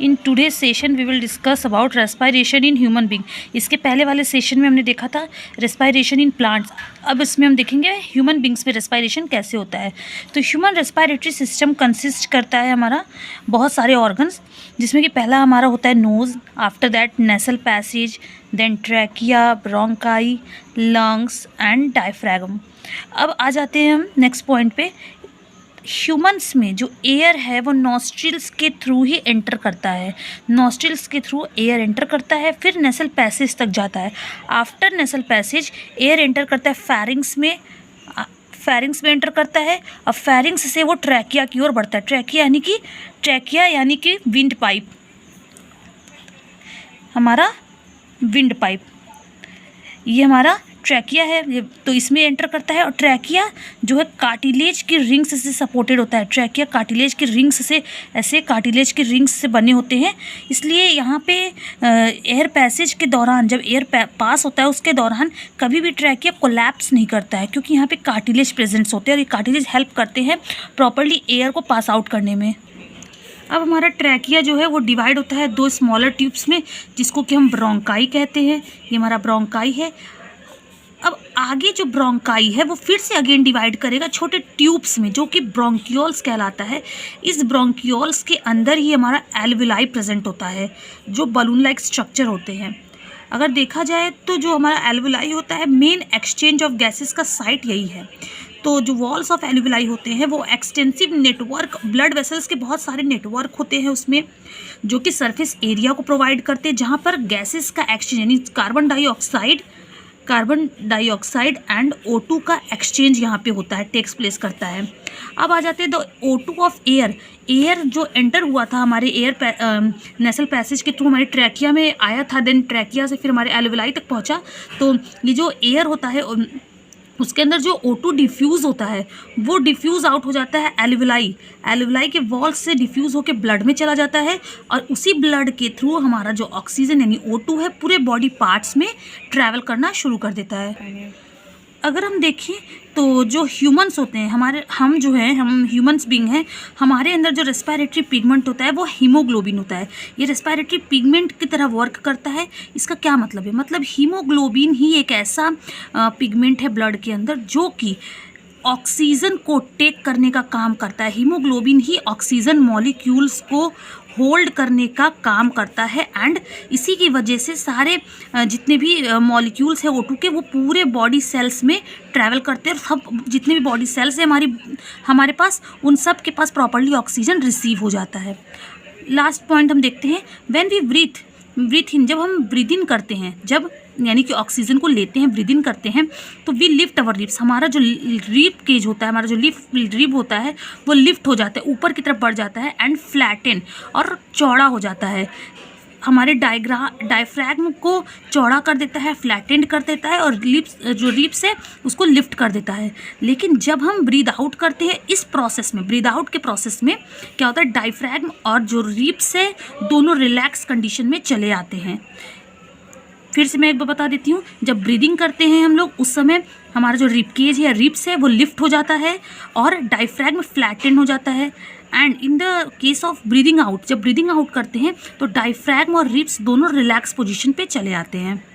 In today session we will discuss about respiration in human being. इसके पहले वाले session में हमने देखा था रेस्पायरेशन इन प्लांट्स। अब इसमें हम देखेंगे ह्यूमन बींग्स में रेस्पायरेशन कैसे होता है। तो ह्यूमन रेस्पायरेटरी सिस्टम कंसिस्ट करता है हमारा बहुत सारे ऑर्गन्स, जिसमें कि पहला हमारा होता है nose, after that nasal passage, then trachea, bronchi, lungs and diaphragm. अब आ जाते हैं हम नेक्स्ट पॉइंट पे। ह्यूमंस में जो एयर है वो नॉस्ट्रिल्स के थ्रू ही एंटर करता है, नॉस्ट्रिल्स के थ्रू एयर एंटर करता है, फिर नेसल पैसेज तक जाता है। After nasal passage air enter करता है फेरिंग्स में, फेरिंग्स में एंटर करता है। अब फेरिंग्स से वो ट्रैकिया की ओर बढ़ता है। ट्रैकिया यानी कि विंड पाइप, हमारा विंड पाइप, ये हमारा ट्रैकिया है, ये तो इसमें एंटर करता है। और ट्रैकिया जो है कार्टिलेज की रिंग्स से सपोर्टेड होता है। ट्रैकिया कार्टिलेज की रिंग्स से, ऐसे कार्टिलेज की रिंग्स से बने होते हैं, इसलिए यहाँ पे एयर पैसेज के दौरान जब एयर पास होता है उसके दौरान कभी भी ट्रैकिया कोलैप्स नहीं करता है, क्योंकि यहाँ पे कार्टिलेज प्रेजेंट्स होते हैं और ये कार्टिलेज हेल्प करते हैं प्रॉपरली एयर को पास आउट करने में। अब हमारा ट्रैकिया जो है वो डिवाइड होता है दो स्मॉलर ट्यूब्स में, जिसको कि हम ब्रोंकाई कहते हैं। ये हमारा ब्रोंकाई है। अब आगे जो ब्रोंकाई है वो फिर से अगेन डिवाइड करेगा छोटे ट्यूब्स में, जो कि ब्रोंक्यूल्स कहलाता है। इस ब्रोंक्यूल्स के अंदर ही हमारा एल्विलाई प्रेजेंट होता है, जो बलून लाइक स्ट्रक्चर होते हैं। अगर देखा जाए तो जो हमारा एल्विलाई होता है, मेन एक्सचेंज ऑफ गैसेस का साइट यही है। तो जो वॉल्स ऑफ एल्विलाई होते हैं वो एक्सटेंसिव नेटवर्क, ब्लड वेसल्स के बहुत सारे नेटवर्क होते हैं उसमें, जो कि सरफेस एरिया को प्रोवाइड करते हैं, जहाँ पर गैसेस का एक्सचेंज यानी कार्बन डाइऑक्साइड एंड O2 का एक्सचेंज यहाँ पे होता है, टेक्स प्लेस करता है। अब आ जाते हैं the O2 of air. Air जो एंटर हुआ था हमारे नेसल पैसेज के थ्रू हमारे ट्रैकिया में आया था, देन ट्रैकिया से फिर हमारे एल्विलाई तक पहुँचा। तो ये जो एयर होता है उसके अंदर जो O2 डिफ्यूज़ होता है वो डिफ्यूज़ आउट हो जाता है एल्विलाई के वॉल्स से डिफ्यूज़ होकर ब्लड में चला जाता है, और उसी ब्लड के थ्रू हमारा जो ऑक्सीजन यानी O2 है पूरे बॉडी पार्ट्स में ट्रैवल करना शुरू कर देता है। अगर हम देखें तो जो ह्यूमंस होते हैं हम ह्यूमंस बीइंग हैं, हमारे अंदर जो रेस्पिरेटरी पिगमेंट होता है वो हीमोग्लोबिन होता है। ये रेस्पिरेटरी पिगमेंट की तरह वर्क करता है। इसका क्या मतलब है? मतलब हीमोग्लोबिन ही एक ऐसा पिगमेंट है ब्लड के अंदर जो कि ऑक्सीजन को टेक करने का काम करता है। हीमोग्लोबिन ही ऑक्सीजन मॉलिक्यूल्स को होल्ड करने का काम करता है, एंड इसी की वजह से सारे जितने भी मॉलिक्यूल्स हैं O2 के वो पूरे बॉडी सेल्स में ट्रैवल करते हैं, और सब जितने भी बॉडी सेल्स हैं हमारे पास, उन सब के पास प्रॉपर्ली ऑक्सीजन रिसीव हो जाता है। लास्ट पॉइंट हम देखते हैं, व्हेन वी ब्रीथ इन, जब हम ब्रीद इन करते हैं, जब यानी कि ऑक्सीजन को लेते हैं, ब्रीद इन करते हैं, तो वी लिफ्ट अवर लिप्स। हमारा जो रिब केज होता है, हमारा जो रिब होता है वो लिफ्ट हो जाता है, ऊपर की तरफ बढ़ जाता है, एंड फ्लैटन और चौड़ा हो जाता है। हमारे डायफ्रैगम को चौड़ा कर देता है, फ्लैटेंड कर देता है, और रिब्स है उसको लिफ्ट कर देता है। लेकिन जब हम ब्रीद आउट करते हैं, इस प्रोसेस में, ब्रीद आउट के प्रोसेस में क्या होता है, डायफ्रैगम और जो रिब्स है दोनों रिलैक्स कंडीशन में चले आते हैं। फिर से मैं एक बार बता देती हूँ, जब ब्रीदिंग करते हैं हम लोग उस समय हमारा जो रिब केज या रिब्स है वो लिफ्ट हो जाता है और डायफ्रैगम फ्लैटेन हो जाता है। And in the case of breathing out, जब ब्रीदिंग आउट करते हैं तो डायफ्रैगम और रिब्स दोनों रिलैक्स पोजीशन पे चले आते हैं।